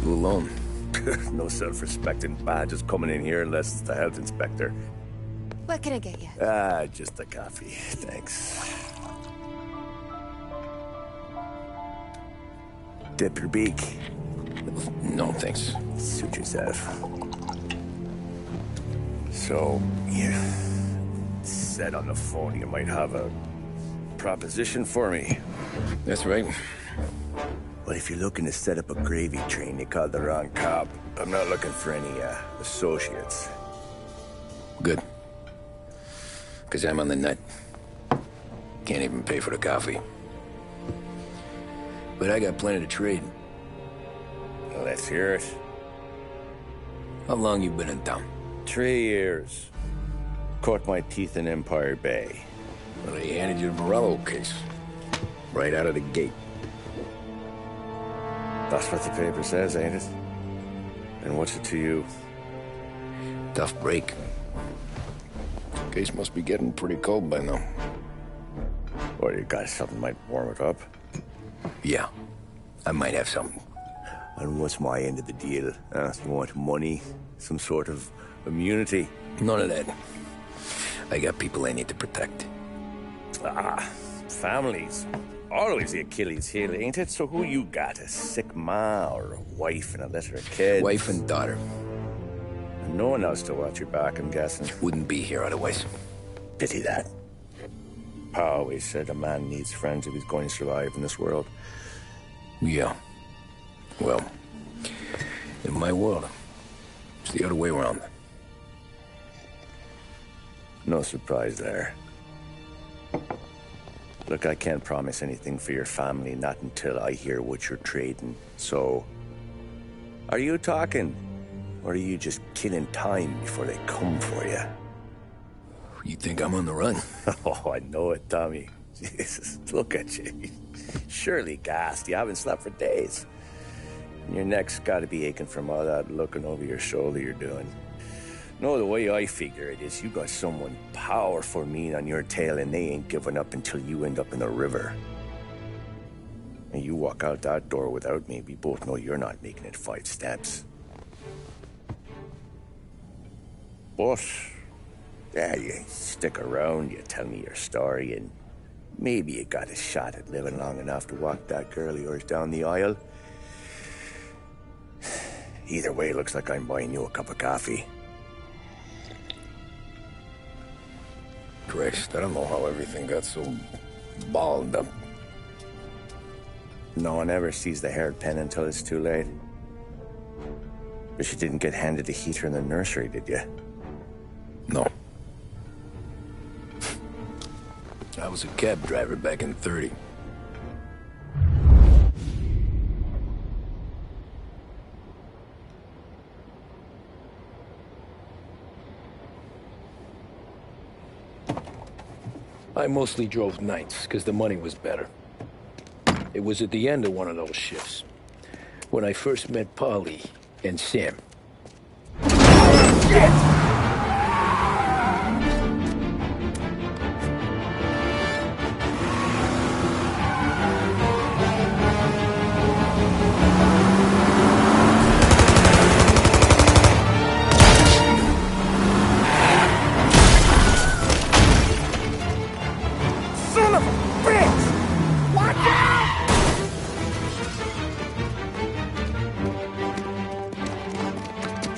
Who alone? No self-respecting badges coming in here unless it's the health inspector. What can I get you? Just a coffee, thanks. Dip your beak. No, thanks. Suit yourself. So, you said on the phone you might have a proposition for me. That's right. Well, if you're looking to set up a gravy train, you called the wrong cop. I'm not looking for any, associates. Good. Because I'm on the nut. Can't even pay for the coffee. But I got plenty to trade. Well, let's hear it. How long you been in town? 3 years. Caught my teeth in Empire Bay. Well, they handed you the Morello case. Right out of the gate. That's what the paper says, ain't it? And what's it to you? Tough break. Case must be getting pretty cold by now. Or you got something might warm it up? Yeah, I might have something. And what's my end of the deal? You want money? Some sort of immunity? None of that. I got people I need to protect. Families. Always the Achilles heel, ain't it? So who you got? A sick ma or a wife and a litter of kids? Wife and daughter. And no one else to watch your back, I'm guessing. Wouldn't be here otherwise. Pity that. Pa always said a man needs friends if he's going to survive in this world. Yeah. Well, in my world, it's the other way around. No surprise there. Look, I can't promise anything for your family, not until I hear what you're trading. So, are you talking? Or are you just killing time before they come for you? You think I'm on the run? Oh, I know it, Tommy. Jesus, look at you. Surely gassed. You haven't slept for days. And your neck's got to be aching from all that looking over your shoulder you're doing. No, the way I figure it is you got someone powerful mean on your tail and they ain't giving up until you end up in the river. And you walk out that door without me, we both know you're not making it 5 steps. But, yeah, you stick around, you tell me your story, and maybe you got a shot at living long enough to walk that girl of yours down the aisle. Either way, it looks like I'm buying you a cup of coffee. Christ, I don't know how everything got so balled up. No one ever sees the hairpin until it's too late. But you didn't get handed a heater in the nursery, did you? No. I was a cab driver back in '30. I mostly drove nights, because the money was better. It was at the end of one of those shifts, when I first met Polly and Sam. Shit!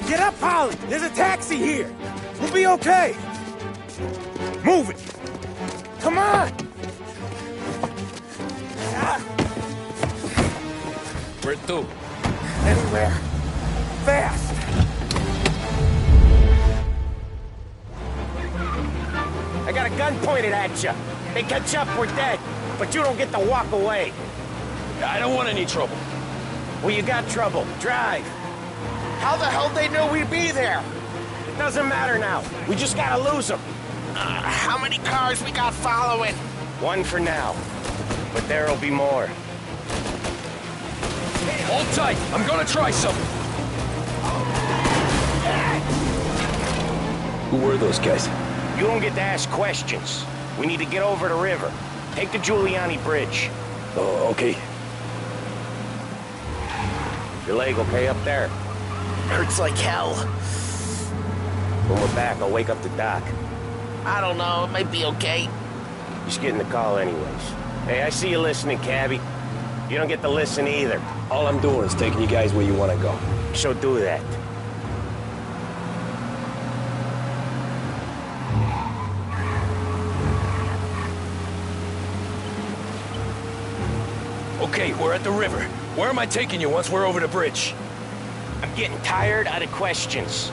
Get up, Polly! There's a taxi here! We'll be okay! Move it! Come on! Where to? Anywhere. Fast! I got a gun pointed at you. They catch up, we're dead. But you don't get to walk away. I don't want any trouble. Well, you got trouble. Drive. How the hell they knew we'd be there? It doesn't matter now. We just gotta lose them. How many cars we got following? One for now. But there'll be more. Hold tight. I'm gonna try something. Who were those guys? You don't get to ask questions. We need to get over the river. Take the Giuliani Bridge. Oh, okay. Your leg okay up there? Hurts like hell. When we're back, I'll wake up the doc. I don't know, it might be okay. Just getting the call anyways. Hey, I see you listening, cabbie. You don't get to listen either. All I'm doing is taking you guys where you want to go. So do that. Okay, we're at the river. Where am I taking you once we're over the bridge? I'm getting tired out of questions.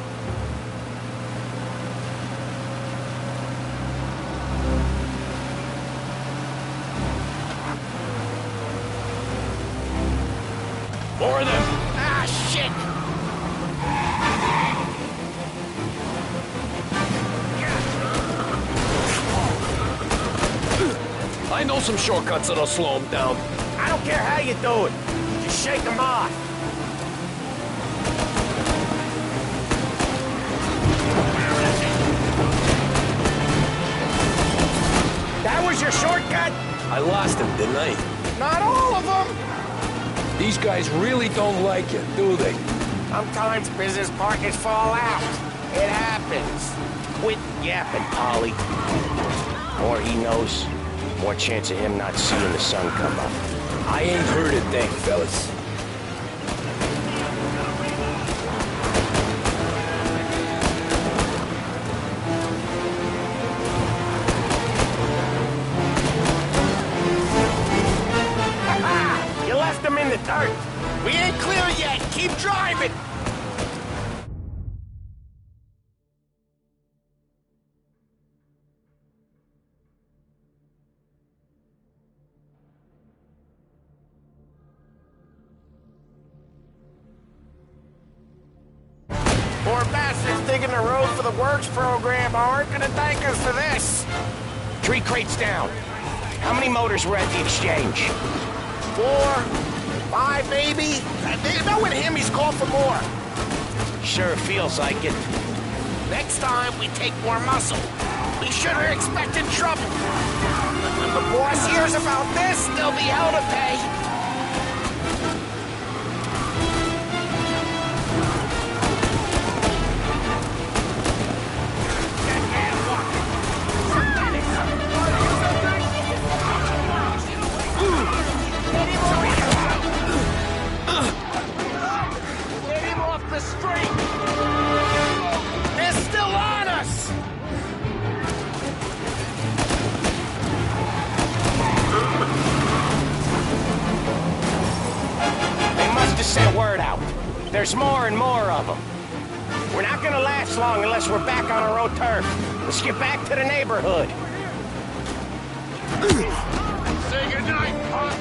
More of them! Ah, shit! I know some shortcuts that'll slow them down. I don't care how you do it. Just shake them off. That was your shortcut? I lost him, didn't I? Not all of them! These guys really don't like it, do they? Sometimes business partners fall out. It happens. Quit yapping, Polly. More he knows, more chance of him not seeing the sun come up. I ain't heard a thing, fellas. You left him in the dirt. We ain't clear yet. Keep driving. Poor bastards digging the road for the works program aren't gonna thank us for this. 3 crates down. How many motors were at the exchange? 4, 5 maybe. Knowing him, he's called for more. Sure feels like it. Next time, we take more muscle. We should have expected trouble. When the boss hears about this, there'll be hell to pay. Get him off the street! They're still on us! They must have sent word out. There's more and more of them. We're not gonna last long unless we're back on our own turf. Let's get back to the neighborhood. Say goodnight, punk!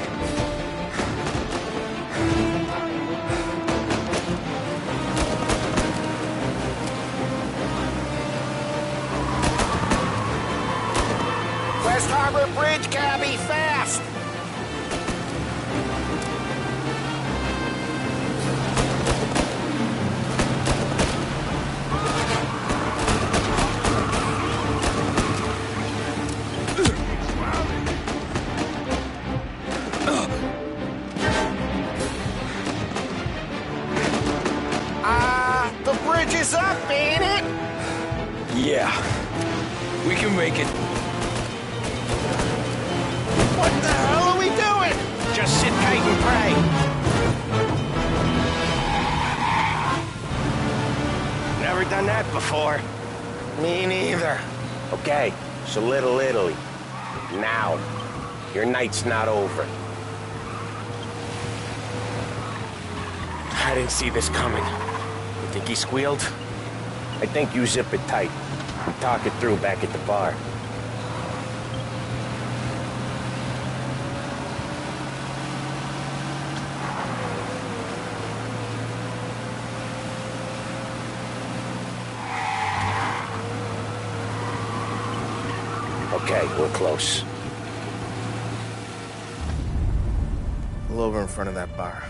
West Harbor Bridge, cabbie, fast! The bridge is up, ain't it? Yeah. We can make it. What the hell are we doing? Just sit tight and pray. Never done that before. Me neither. Okay, so Little Italy. Now, your night's not over. I didn't see this coming. You think he squealed? I think you zip it tight. We talk it through back at the bar. Okay, we're close. Pull over in front of that bar.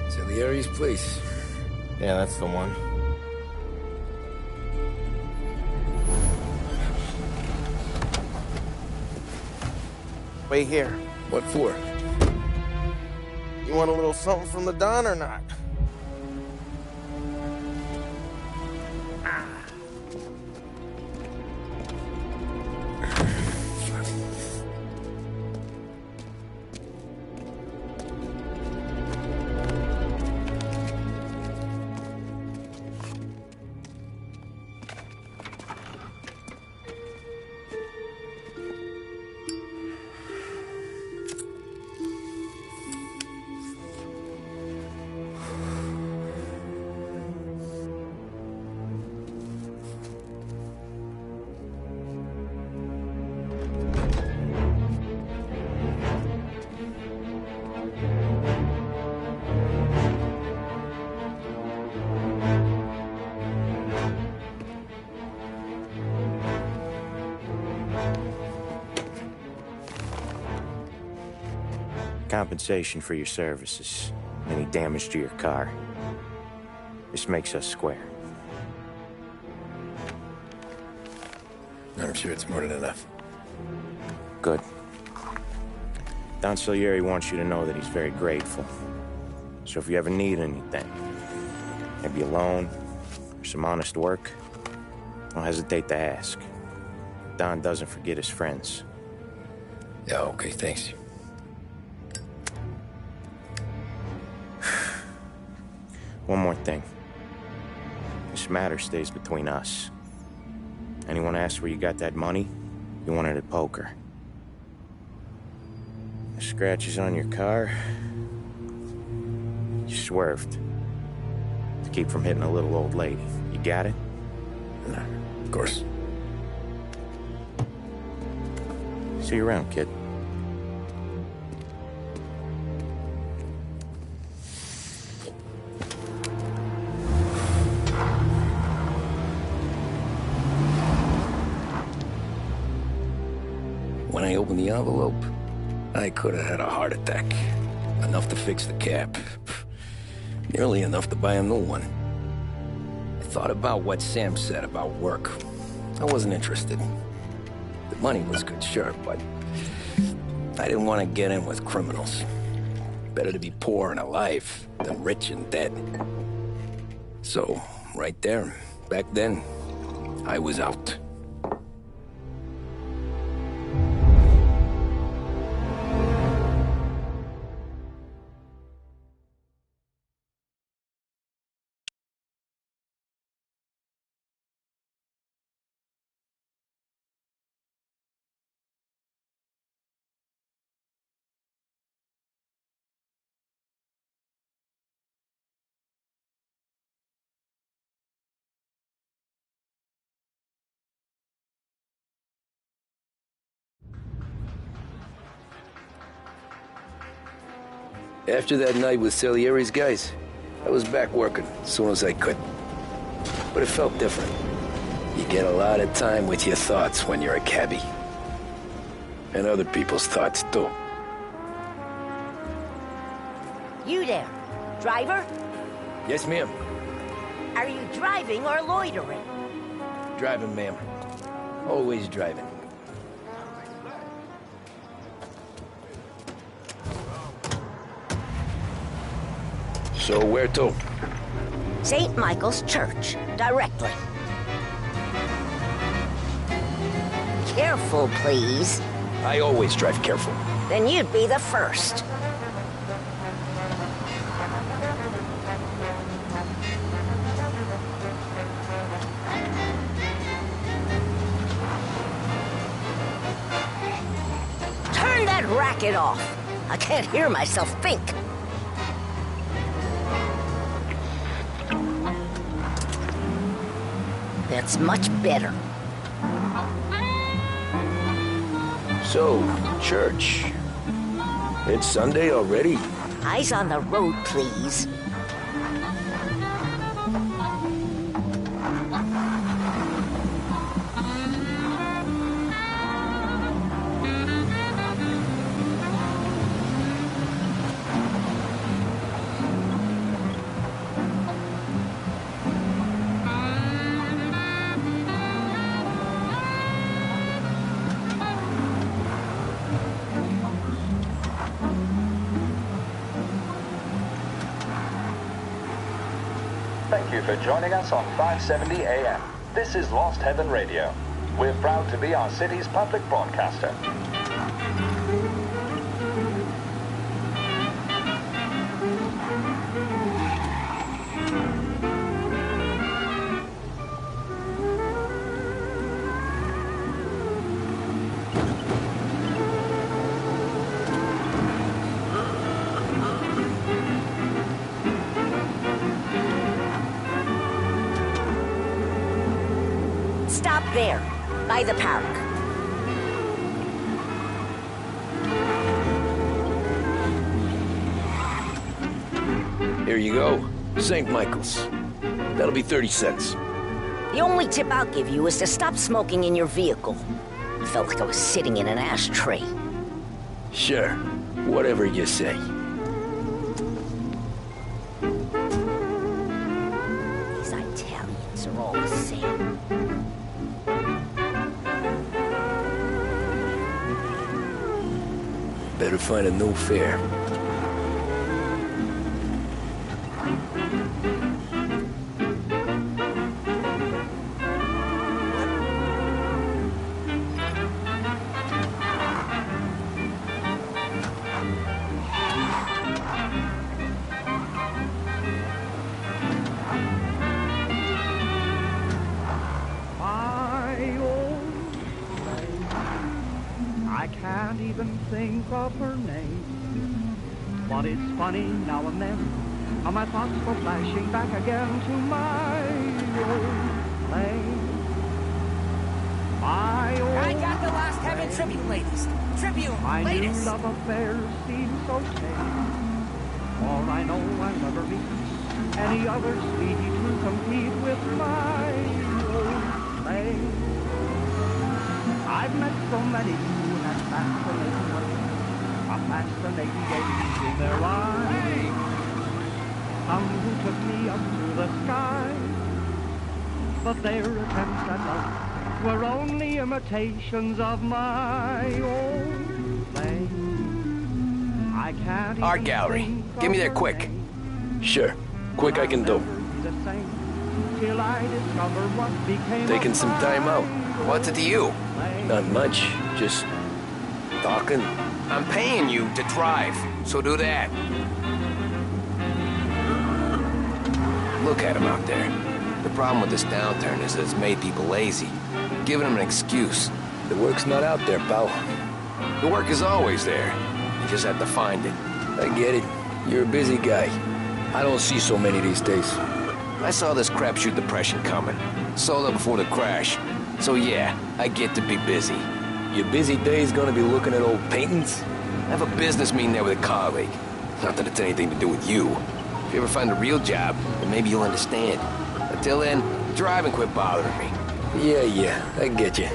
Salieri's place. Yeah, that's the one. Wait here. What for? You want a little something from the Don or not? Compensation for your services. Any damage to your car. This makes us square. I'm sure it's more than enough. Good. Don Salieri wants you to know that he's very grateful. So if you ever need anything, maybe a loan or some honest work, don't hesitate to ask. Don doesn't forget his friends. Yeah, okay, thanks. One more thing. This matter stays between us. Anyone asks where you got that money, you won it at poker. The scratches on your car, you swerved to keep from hitting a little old lady. You got it? Of course. See you around, kid. When I opened the envelope, I could have had a heart attack. Enough to fix the cap. Nearly enough to buy a new one. I thought about what Sam said about work. I wasn't interested. The money was good, sure, but I didn't want to get in with criminals. Better to be poor and alive than rich and dead. So, right there, back then, I was out. After that night with Salieri's guys, I was back working as soon as I could. But it felt different. You get a lot of time with your thoughts when you're a cabbie. And other people's thoughts, too. You there, driver? Yes, ma'am. Are you driving or loitering? Driving, ma'am. Always driving. So where to? St. Michael's Church, directly. Careful, please. I always drive careful. Then you'd be the first. Turn that racket off. I can't hear myself think. That's much better. So, church. It's Sunday already? Eyes on the road, please. Thank you for joining us on 570 AM. This is Lost Heaven Radio. We're proud to be our city's public broadcaster. Stop there, by the park. Here you go. St. Michael's. That'll be 30 cents. The only tip I'll give you is to stop smoking in your vehicle. I felt like I was sitting in an ashtray. Sure. Whatever you say. These Italians are all the same. Better find a new fare. I can't even think of her name. But it's funny now and then how my thoughts go flashing back again to my old lane. My old I got the Lost Heaven Tribute, ladies. Tribute, my ladies. new love affairs seem so tame. For I know I'll never meet any other sweetie to compete with my old lane. I've met so many who had fascinating days in their lives. Some who took me up to the sky, but their attempts at love were only imitations of my own flame. I can't Art even gallery. think Give me of there her quick. name. Sure. Quick I can do. I'll never be the same till I discover what became Taking of some time my out. What's it to you? flame. Not much. Just talking. I'm paying you to drive, so do that. Look at him out there. The problem with this downturn is that it's made people lazy, giving them an excuse. The work's not out there, pal. The work is always there. You just have to find it. I get it. You're a busy guy. I don't see so many these days. I saw this crapshoot depression coming. Sold up before the crash. So yeah, I get to be busy. Your busy day's gonna be looking at old paintings? I have a business meeting there with a colleague. Not that it's anything to do with you. If you ever find a real job, then maybe you'll understand. Until then, drive and quit bothering me. Yeah, I get you.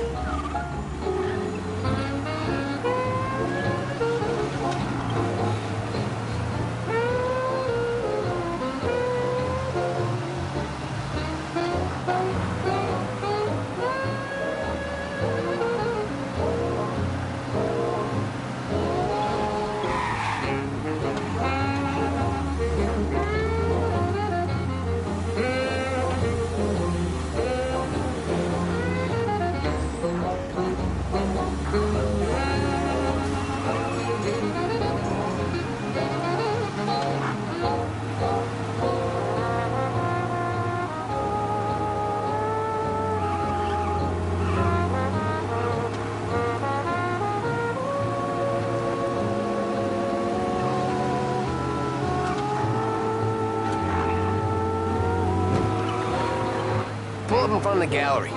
Pull up in front of the gallery.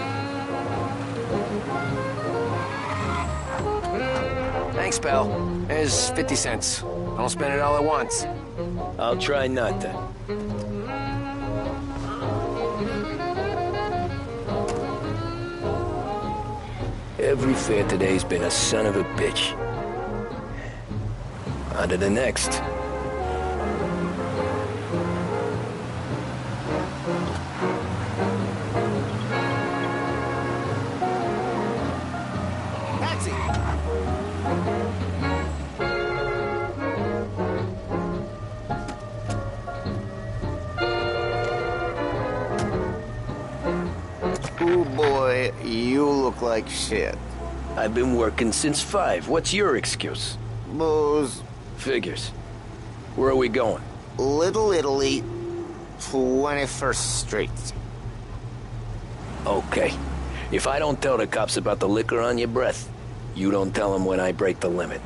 Thanks, pal. There's 50 cents. Don't spend it all at once. I'll try not to. Every fare today's been a son of a bitch. On to the next. Boy, you look like shit. I've been working since 5. What's your excuse? Booze. Figures. Where are we going? Little Italy, 21st Street. Okay. If I don't tell the cops about the liquor on your breath, you don't tell them when I break the limit.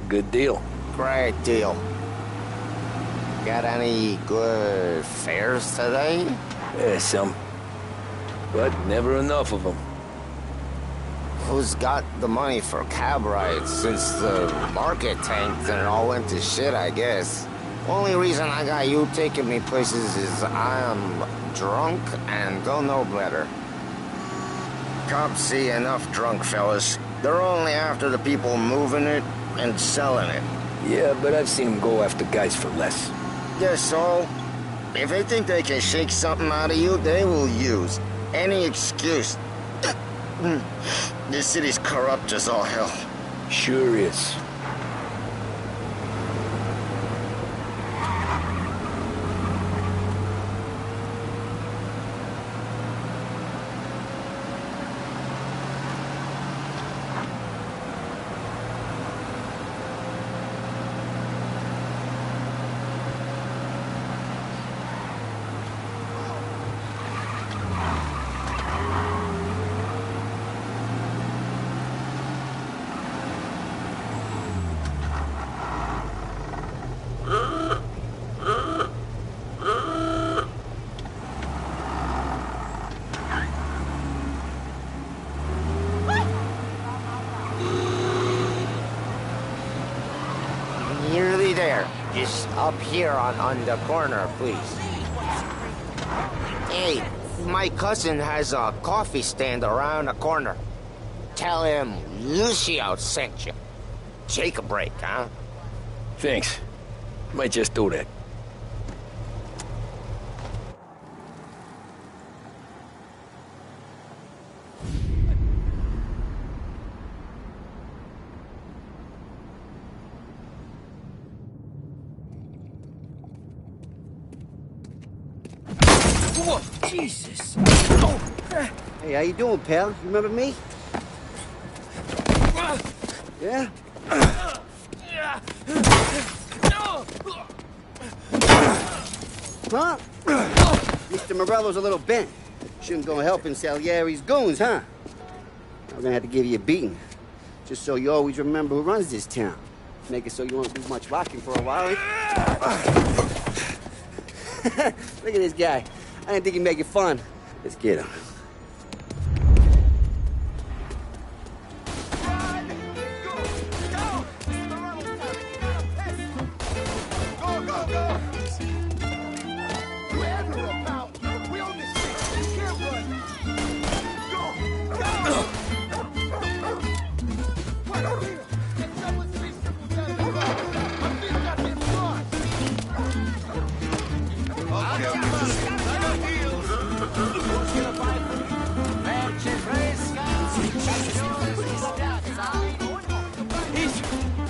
Good deal. Great deal. Got any good fares today? Yeah, some. But never enough of them. Who's got the money for cab rides since the market tanked and it all went to shit, I guess? Only reason I got you taking me places is I am drunk and don't know better. Cops see enough drunk fellas. They're only after the people moving it and selling it. Yeah, but I've seen them go after guys for less. Guess so. If they think they can shake something out of you, they will use any excuse. This city's corrupt as all hell. Sure is. Nearly there. Just up here on the corner, please. Hey, my cousin has a coffee stand around the corner. Tell him Lucio sent you. Take a break, huh? Thanks. Might just do that. Whoa, Jesus! Hey, how you doing, pal? You remember me? Yeah? Huh? Mr. Morello's a little bent. Shouldn't go helping Salieri's goons, huh? I'm gonna have to give you a beating. Just so you always remember who runs this town. Make it so you won't do much rocking for a while. Look at this guy. I didn't think he'd make it fun. Let's get him.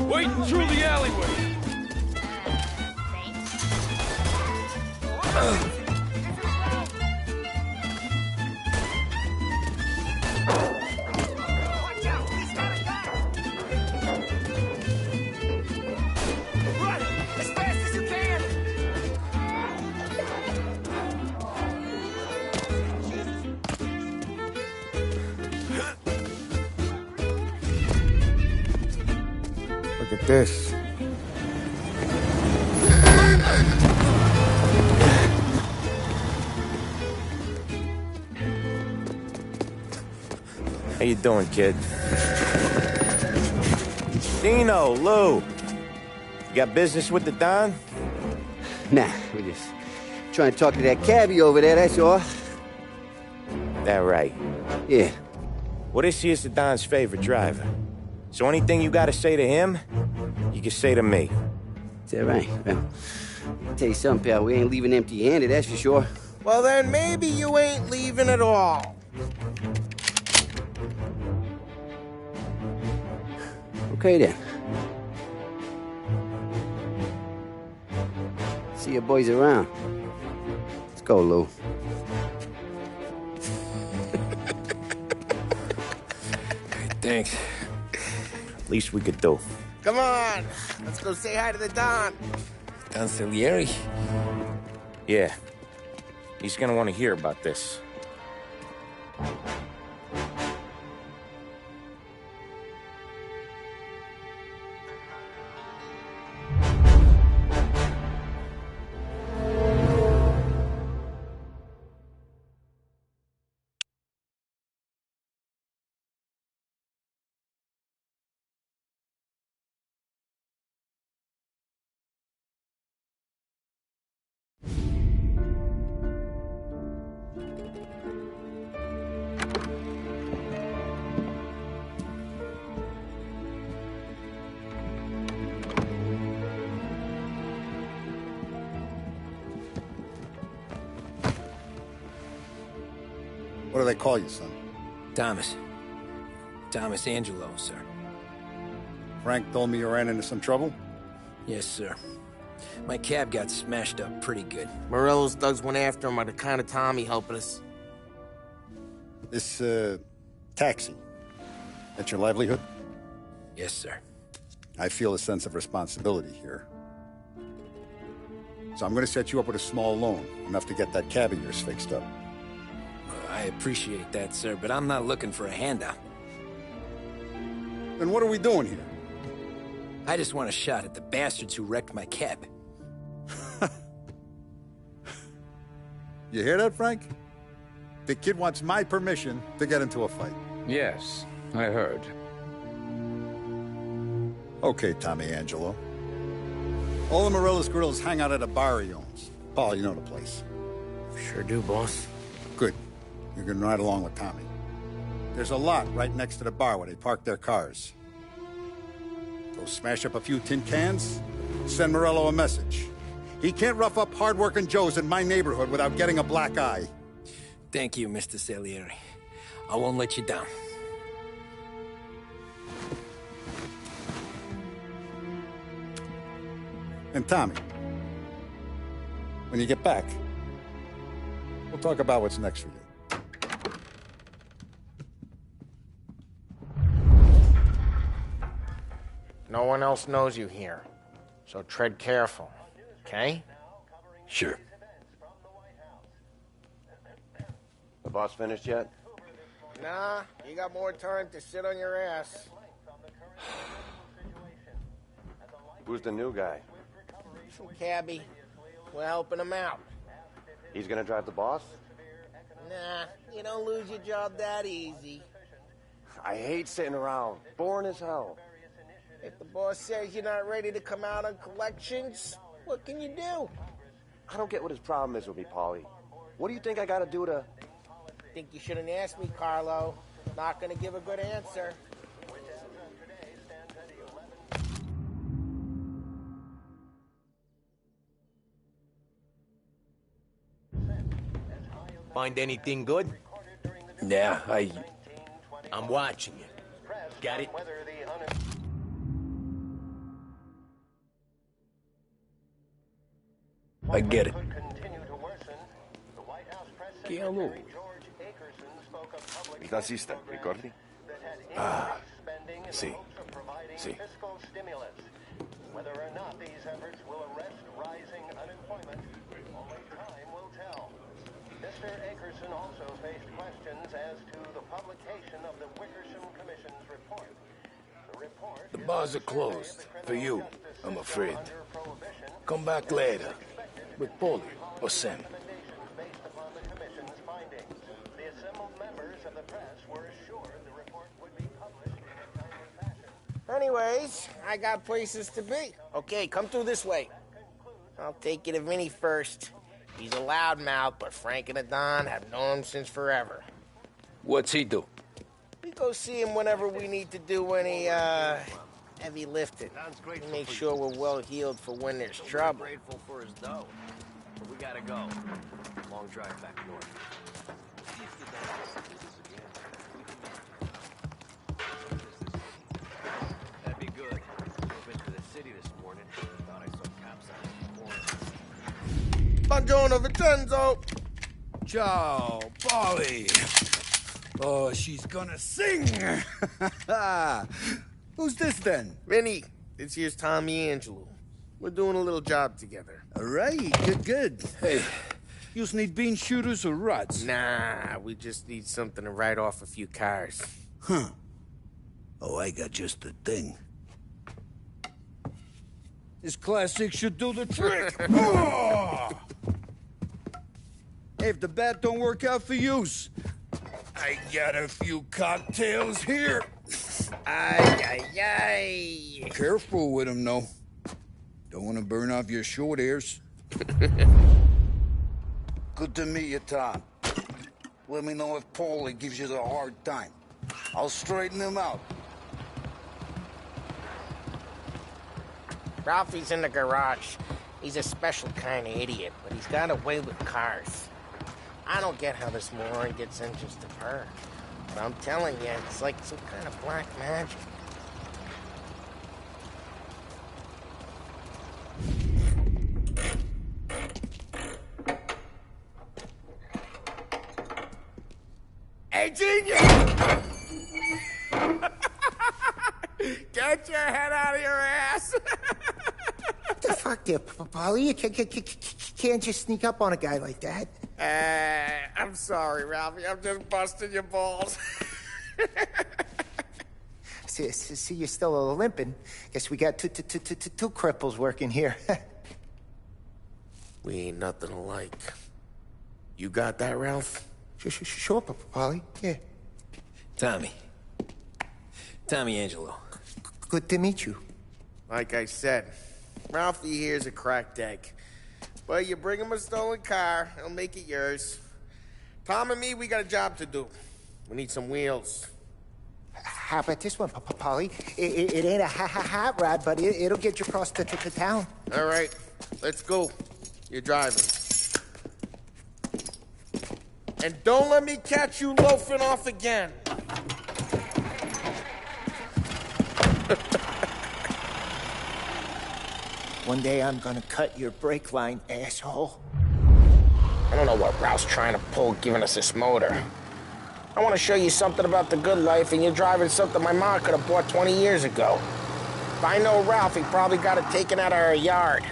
Waiting through the alleyway. Run as fast as you can! Look at this. How you doing, kid? Dino, Lou. You got business with the Don? Nah, we're just trying to talk to that cabbie over there, that's all. That right. Yeah. Well, this here's the Don's favorite driver. So anything you gotta say to him, you can say to me. Is that right? Well, I'll tell you something, pal. We ain't leaving empty-handed, that's for sure. Well, then maybe you ain't leaving at all. Okay, then. See your boys around. Let's go, Lou. Thanks. Least we could do. Come on, let's go say hi to the Don. Don Salieri? Yeah. He's gonna want to hear about this. What do they call you, son? Thomas. Thomas Angelo, sir. Frank told me you ran into some trouble? Yes, sir. My cab got smashed up pretty good. Morello's thugs went after him on account of Tommy helping us. This, taxi, that's your livelihood? Yes, sir. I feel a sense of responsibility here. So I'm gonna set you up with a small loan, enough to get that cab of yours fixed up. I appreciate that, sir, but I'm not looking for a handout. Then what are we doing here? I just want a shot at the bastards who wrecked my cab. You hear that, Frank? The kid wants my permission to get into a fight. Yes, I heard. Okay, Tommy Angelo. All the Morello's girls hang out at a bar he owns. Paul, you know the place. Sure do, boss. Good. You're gonna ride along with Tommy. There's a lot right next to the bar where they park their cars. Go smash up a few tin cans, send Morello a message. He can't rough up hard-working Joes in my neighborhood without getting a black eye. Thank you, Mr. Salieri. I won't let you down. And Tommy, when you get back, we'll talk about what's next for you. No one else knows you here, so tread careful, okay? Sure. The boss finished yet? Nah, you got more time to sit on your ass. Who's the new guy? Some cabbie. We're helping him out. He's gonna drive the boss? Nah, you don't lose your job that easy. I hate sitting around. Boring as hell. If the boss says you're not ready to come out on collections, what can you do? I don't get what his problem is with me, Paulie. What do you think I gotta do to... Think you shouldn't ask me, Carlo. Not gonna give a good answer. Find anything good? Yeah, I'm watching you. Got it? I get it. Che è lui? Il tassista, ricordi? Ah, sì. Sì. Whether or not these efforts will arrest rising unemployment, only time will tell. Mr. Akerson also faced questions as to the publication of the Wickersham Commission's report. The report... The bars are closed. For you, I'm afraid. Come back later. With Paulie or Sam. Based upon the Commission's findings, the assembled members of the press were assured the report would be published in a timely fashion. Anyways, I got places to be. Okay, come through this way. I'll take you to Vinny first. He's a loudmouth, but Frank and the Don have known him since forever. What's he do? We go see him whenever we need to do any, heavy lifting. We make sure we're well healed for when there's trouble. Grateful for his dough. But we gotta go. Long drive back north. That'd be good. I've been to the city this morning. Thought I saw cops out in the morning. Buongiorno, Vincenzo! Ciao, Paulie. Oh, she's gonna sing! Who's this then? Vinny, this here's Tommy Angelo. We're doing a little job together. All right, good. Hey, you just need bean shooters or rods? Nah, we just need something to write off a few cars. Huh. Oh, I got just the thing. This classic should do the trick. Oh! Hey, if the bat don't work out for yous, I got a few cocktails here. Ay. Careful with them, though. Don't want to burn off your short hairs. Good to meet you, Tom. Let me know if Paulie gives you the hard time. I'll straighten him out. Ralphie's in the garage. He's a special kind of idiot, but he's got a way with cars. I don't get how this moron gets interest of her. But I'm telling you, it's like some kind of black magic. Hey, genius! Get your head out of your ass! What the fuck there, Paulie? You can't just sneak up on a guy like that. I'm sorry, Ralphie. I'm just busting your balls. See, you're still limping. Guess we got two cripples working here. We ain't nothing alike. You got that, Ralph? Sure, Paulie. Yeah. Tommy Angelo. Good to meet you. Like I said, Ralphie here's a cracked egg. But you bring him a stolen car, he'll make it yours. Tom and me, we got a job to do. We need some wheels. How about this one, Paulie? It ain't a hot rod, but it'll get you across to town. All right, let's go. You're driving. And don't let me catch you loafing off again. One day I'm gonna cut your brake line, asshole. I don't know what Ralph's trying to pull giving us this motor. I want to show you something about the good life, and you're driving something my mom could have bought 20 years ago. If I know Ralph, he probably got it taken out of our yard.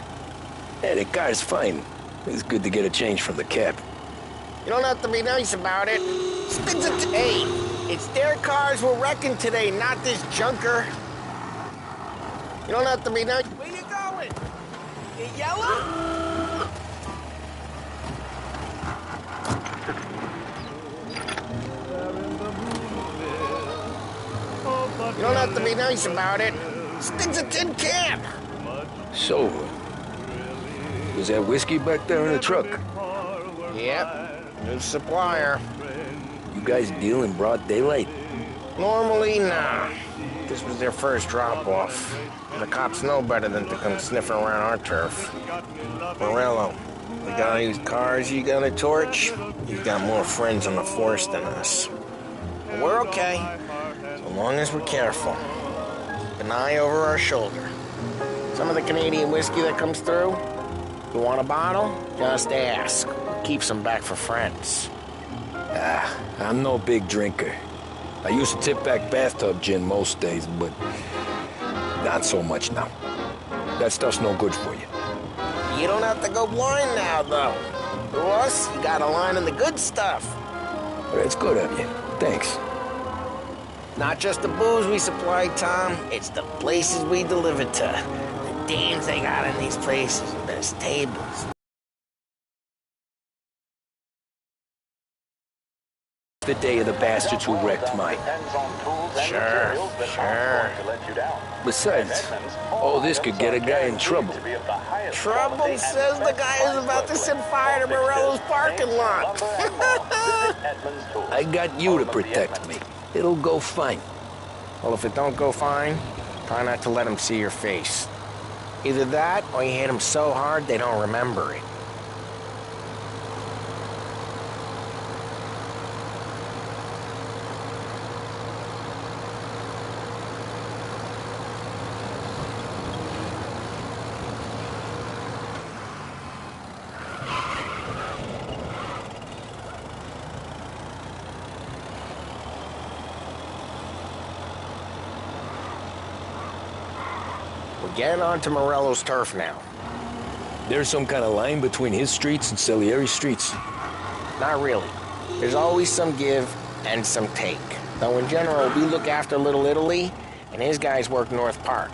Hey, the car's fine. It's good to get a change from the cab. You don't have to be nice about it. Hey, it's their cars we're wrecking today, not this junker. You don't have to be nice. Where you going? You yellow? You don't have to be nice about it. Sticks a tin can. So, was that whiskey back there in the truck? Yep, new supplier. You guys deal in broad daylight? Normally, nah. This was their first drop-off. The cops know better than to come sniffing around our turf. Morello, we got these cars you got a torch? You've got more friends on the force than us. But we're okay, so long as we're careful. Keep an eye over our shoulder. Some of the Canadian whiskey that comes through, you want a bottle? Just ask. Keep some back for friends. I'm no big drinker. I used to tip back bathtub gin most days, but not so much now. That stuff's no good for you. You don't have to go blind now, though. To us, you got a line in the good stuff. That's good of you. Thanks. Not just the booze we supply, Tom. It's the places we deliver to. The dames they got in these places. The best tables. The day of the bastards who wrecked mine. Sure. Besides, all this could get a guy in trouble. Trouble says the guy is about to set fire to Morello's parking lot. I got you to protect me. It'll go fine. Well, if it don't go fine, try not to let him see your face. Either that, or you hit him so hard they don't remember it. Get onto Morello's turf now. There's some kind of line between his streets and Salieri's streets? Not really. There's always some give and some take. Though in general, we look after Little Italy, and his guys work North Park.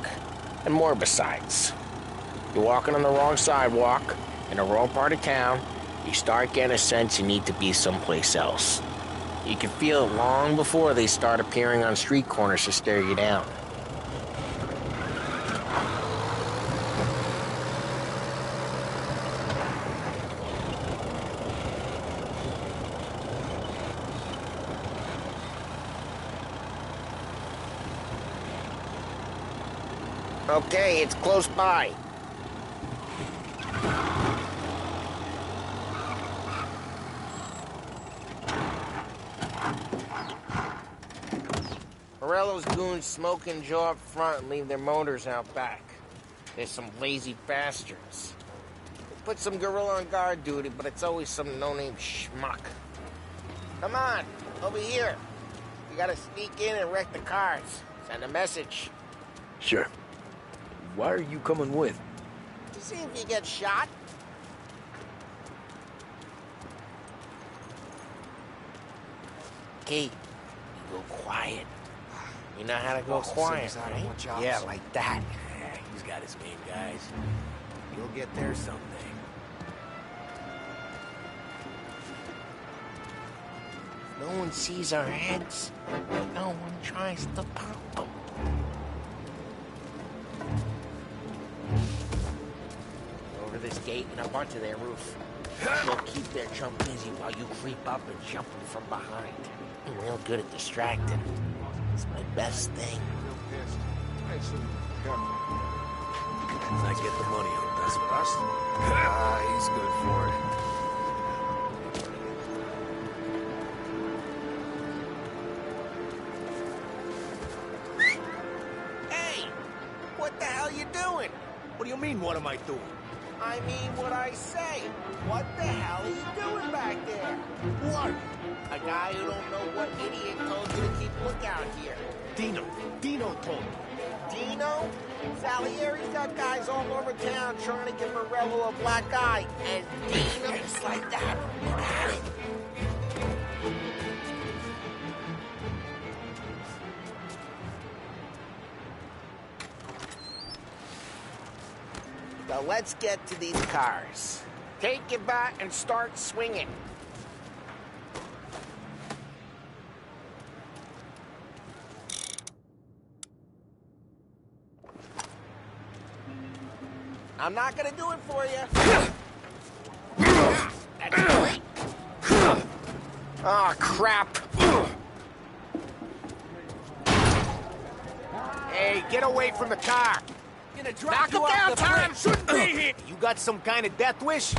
And more besides. You're walking on the wrong sidewalk, in the wrong part of town, you start getting a sense you need to be someplace else. You can feel it long before they start appearing on street corners to stare you down. Okay, it's close by. Morello's goons smoke and jaw up front and leave their motors out back. There's some lazy bastards. They put some gorilla on guard duty, but it's always some no-name schmuck. Come on, over here. You gotta sneak in and wreck the cars. Send a message. Sure. Why are you coming with? To see if you get shot. Okay, you go quiet. You know how to go quiet, right? Yeah, like that. Yeah, he's got his game, guys. You'll get there someday. No one sees our heads. No one tries to pop them. Over this gate and up onto their roof. You'll keep their chump busy while you creep up and jump them from behind. I'm real good at distracting. It's my best thing. As I get the money on this bust. He's good for it. Hey! What the hell you doing? What do you mean, what am I doing? I mean what I say. What the hell are you doing back there? What? A guy who don't know what idiot told you to keep lookout here. Dino told me. Dino? Salieri's got guys all over town trying to give Morello a black eye. And Dino, just like that, got it. Now let's get to these cars. Take your bat and start swinging. I'm not gonna do it for you. That's great. Oh, crap. Hey, get away from the car. Knock him down, Tom! Shouldn't be here! You got some kind of death wish?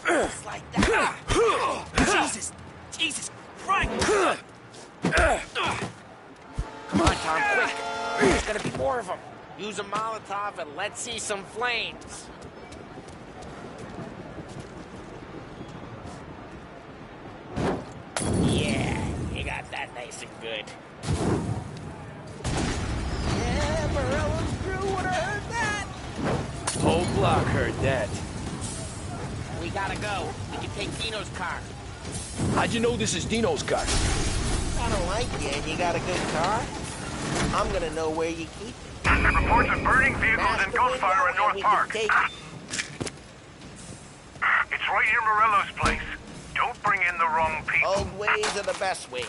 Just like that. Jesus Christ! Come on, Tom, quick. There's gonna be more of them. Use a Molotov and let's see some flames. Yeah, you got that nice and good. Yeah, Morello's crew would have heard that. Whole block heard that. We gotta go. We can take Dino's car. How'd you know this is Dino's car? I don't like you and you got a good car. I'm gonna know where you keep it. Reports of burning vehicles and gunfire in North Park. It's right near Morello's place. Don't bring in the wrong people. Old ways are the best ways.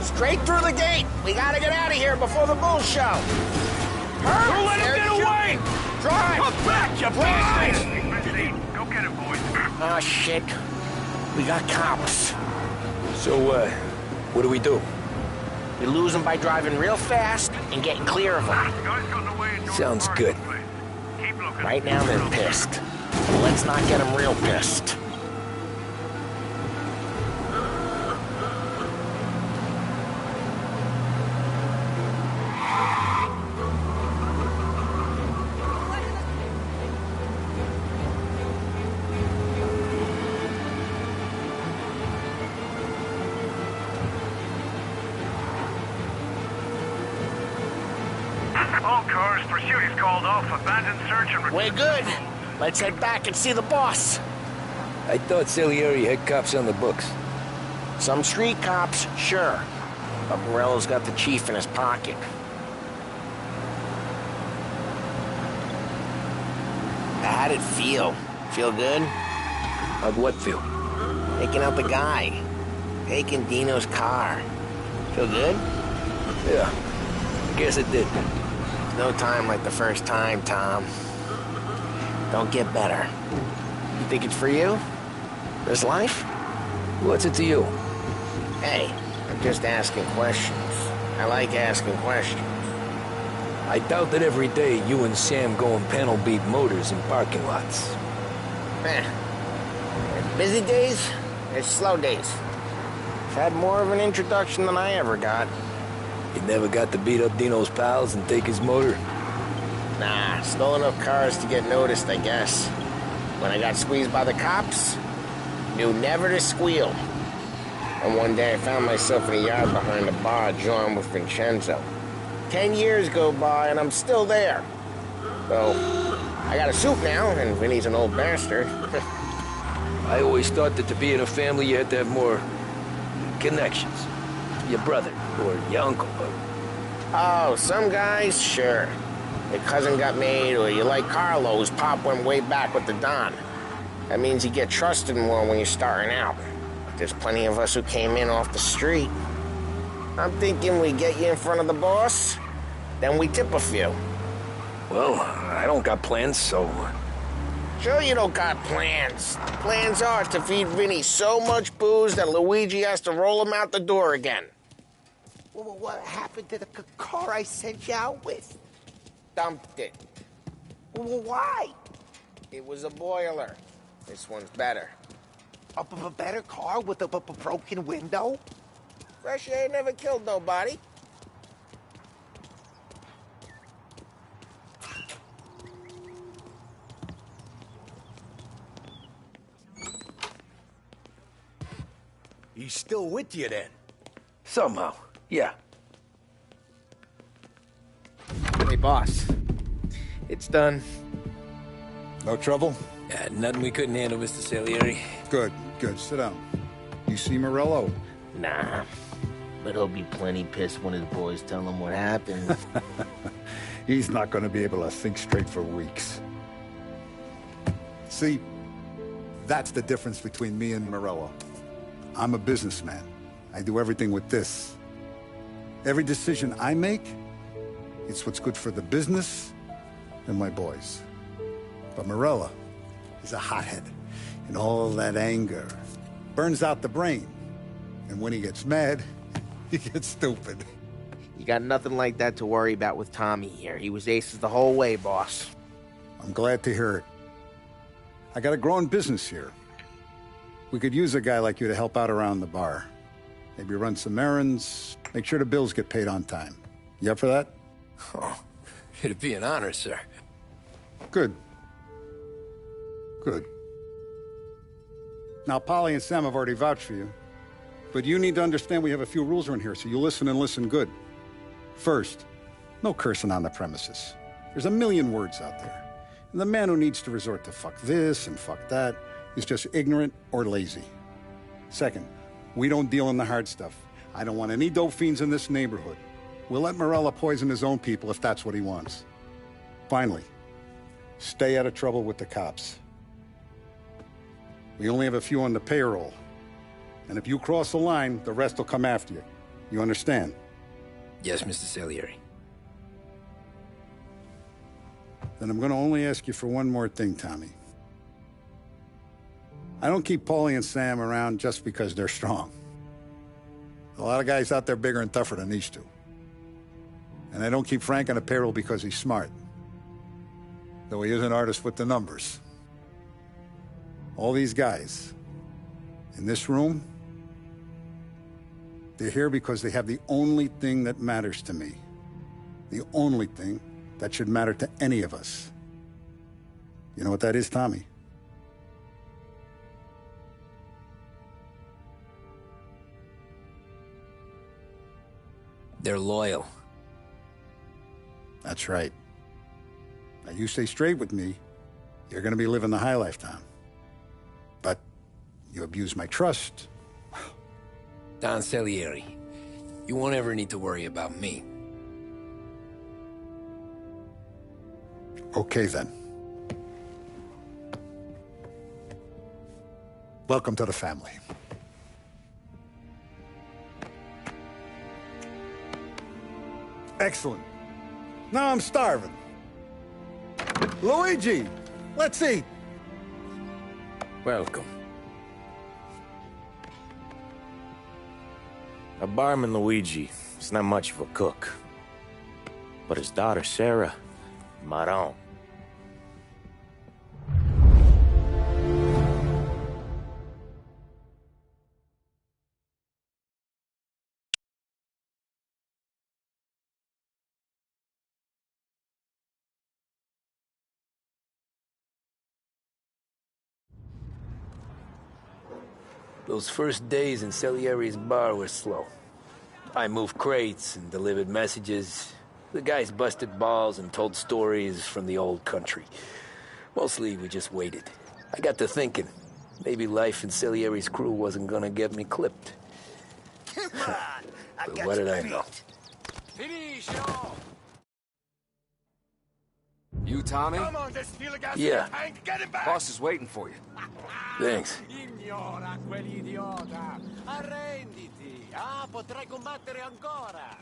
Straight through the gate. We gotta get out of here before the bull show. Hurry! Don't let him get away! Drive! Come back, you bastard! Go get it, boys. Oh, shit. We got cops. So, what do we do? We lose them by driving real fast and getting clear of them. Sounds good. Right now they're pissed. But let's not get them real pissed. All cars, pursuit is called off. Abandoned search and... We're good. Let's head back and see the boss. I thought Salieri had cops on the books. Some street cops, sure. But Morello's got the chief in his pocket. How'd it feel? Feel good? How'd what feel? Taking out the guy. Taking Dino's car. Feel good? Yeah, I guess it did. No time like the first time, Tom. Don't get better. You think it's for you? This life? What's it to you? Hey, I'm just asking questions. I like asking questions. I doubt that every day you and Sam go and panel beat motors in parking lots. There's busy days, there's slow days. I've had more of an introduction than I ever got. You never got to beat up Dino's pals and take his motor? Nah, stole enough cars to get noticed, I guess. When I got squeezed by the cops, knew never to squeal. And one day I found myself in a yard behind a bar, joined with Vincenzo. 10 years go by and I'm still there. So, I got a suit now, and Vinny's an old bastard. I always thought that to be in a family you had to have more connections. Your brother, or your uncle. Oh, some guys, sure. Your cousin got made, or you like Carlo's, Pop went way back with the Don. That means you get trusted more when you're starting out. But there's plenty of us who came in off the street. I'm thinking we get you in front of the boss, then we tip a few. Well, I don't got plans, so... Sure you don't got plans. Plans are to feed Vinny so much booze that Luigi has to roll him out the door again. Well, what happened to the car I sent you out with? Dumped it. Well, why? It was a boiler. This one's better. A better car with a broken window? Fresh air never killed nobody. He's still with you then? Somehow, yeah. Hey, boss. It's done. No trouble? Yeah, nothing we couldn't handle, Mr. Salieri. Good, good. Sit down. You see Morello? Nah. But he'll be plenty pissed when his boys tell him what happened. He's not going to be able to think straight for weeks. See, that's the difference between me and Morello. I'm a businessman. I do everything with this. Every decision I make, it's what's good for the business and my boys. But Morello is a hothead, and all that anger burns out the brain. And when he gets mad, he gets stupid. You got nothing like that to worry about with Tommy here. He was aces the whole way, boss. I'm glad to hear it. I got a growing business here. We could use a guy like you to help out around the bar. Maybe run some errands, make sure the bills get paid on time. You up for that? Oh, it'd be an honor, sir. Good. Good. Now, Polly and Sam have already vouched for you. But you need to understand we have a few rules around here, so you listen and listen good. First, no cursing on the premises. There's a million words out there. And the man who needs to resort to fuck this and fuck that is just ignorant or lazy. Second, we don't deal in the hard stuff. I don't want any dope fiends in this neighborhood. We'll let Morello poison his own people if that's what he wants. Finally, stay out of trouble with the cops. We only have a few on the payroll. And if you cross the line, the rest will come after you. You understand? Yes, Mr. Salieri. Then I'm going to only ask you for one more thing, Tommy. I don't keep Paulie and Sam around just because they're strong. A lot of guys out there bigger and tougher than these two. And I don't keep Frank on the payroll because he's smart. Though he is an artist with the numbers. All these guys in this room, they're here because they have the only thing that matters to me. The only thing that should matter to any of us. You know what that is, Tommy? They're loyal. That's right. Now, you stay straight with me, you're gonna be living the high life, Tom. But you abuse my trust. Don Salieri, you won't ever need to worry about me. Okay, then. Welcome to the family. Excellent. Now I'm starving. Luigi, let's eat. Welcome. Our barman Luigi is not much of a cook. But his daughter Sarah, Maron. Those first days in Salieri's bar were slow. I moved crates and delivered messages. The guys busted balls and told stories from the old country. Mostly, we just waited. I got to thinking, maybe life in Salieri's crew wasn't gonna get me clipped. Come on! But what did I know? You, Tommy? Come on, there's fuel gas Yeah. in the tank. Get him back! Boss is waiting for you. Thanks. Ignora quell'idiota! Arrenditi! Ah, potrai combattere ancora!